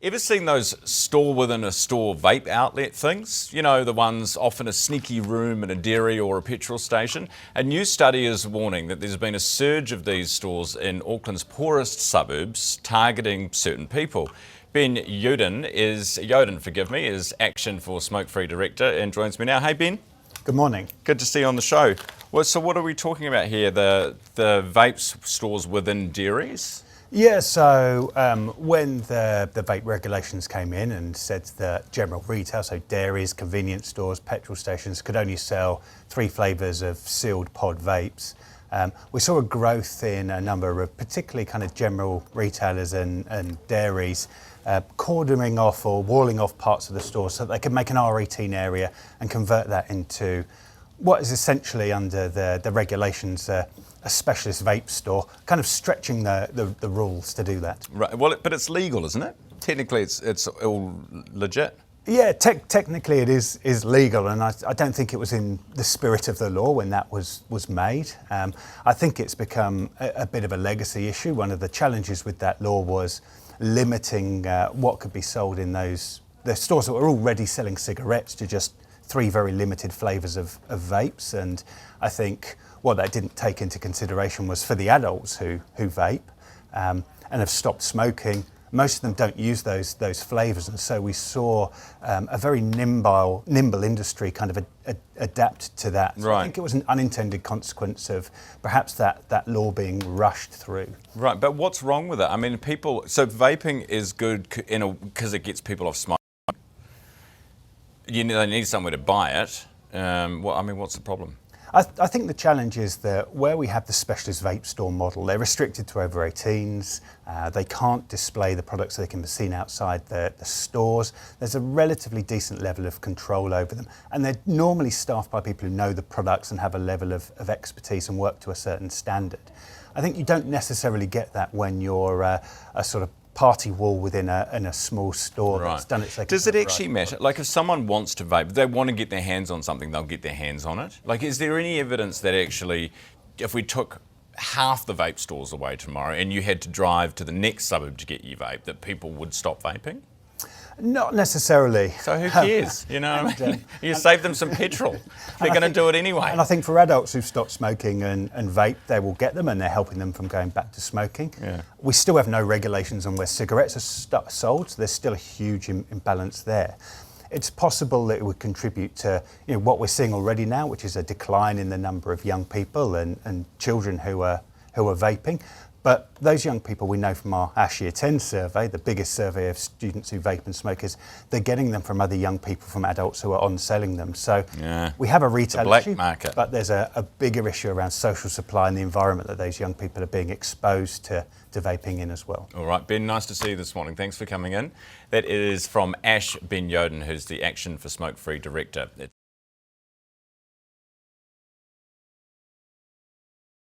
Ever seen those store within a store vape outlet things? You know, the ones off in a sneaky room in a dairy or a petrol station? A new study is warning that there's been a surge of these stores in Auckland's poorest suburbs targeting certain people. Ben Yoden is Action for Smoke-Free Director and joins me now. Hey Ben. Good morning. Good to see you on the show. Well, so what are we talking about here? The vape stores within dairies? Yeah, so when the vape regulations came in and said that general retail, so dairies, convenience stores, petrol stations, could only sell 3 flavours of sealed pod vapes, we saw a growth in a number of particularly kind of general retailers and dairies cordoning off or walling off parts of the store so that they could make an R18 area and convert that into what is essentially under the regulations a specialist vape store, kind of stretching the rules to do that. Right. Well, but it's legal, isn't it? Technically, it's all legit. Yeah, technically it is legal, and I don't think it was in the spirit of the law when that was made. I think it's become a bit of a legacy issue. One of the challenges with that law was limiting what could be sold in the stores that were already selling cigarettes to just 3 very limited flavours of vapes, and I think what that didn't take into consideration was for the adults who vape and have stopped smoking. Most of them don't use those flavours, and so we saw a very nimble industry kind of adapt to that. So right. I think it was an unintended consequence of perhaps that law being rushed through. Right, but what's wrong with it? I mean, so vaping is good because it gets people off smoking. They need somewhere to buy it. What's the problem? I think the challenge is that where we have the specialist vape store model, they're restricted to over 18s. They can't display the products so they can be seen outside the stores. There's a relatively decent level of control over them, and they're normally staffed by people who know the products and have a level of expertise and work to a certain standard. I think you don't necessarily get that when you're a sort of party wall within a small store. Right. That's done its Does it actually matter? Like, if someone wants to vape, they want to get their hands on something, they'll get their hands on it. Like, is there any evidence that actually, if we took half the vape stores away tomorrow and you had to drive to the next suburb to get your vape, that people would stop vaping? Not necessarily. So who cares? You know what I mean? You save them some petrol. They're going to do it anyway. And I think for adults who've stopped smoking and vape, they will get them and they're helping them from going back to smoking. Yeah. We still have no regulations on where cigarettes are sold, so there's still a huge imbalance there. It's possible that it would contribute to what we're seeing already now, which is a decline in the number of young people and children who are vaping. But those young people, we know from our Ash Year 10 survey, the biggest survey of students who vape and smoke, is they're getting them from other young people, from adults who are on-selling them. So we have a retail issue, market. But there's a bigger issue around social supply and the environment that those young people are being exposed to vaping in as well. All right, Ben, nice to see you this morning. Thanks for coming in. That is from Ben Yoden, who's the Action for Smoke-Free Director.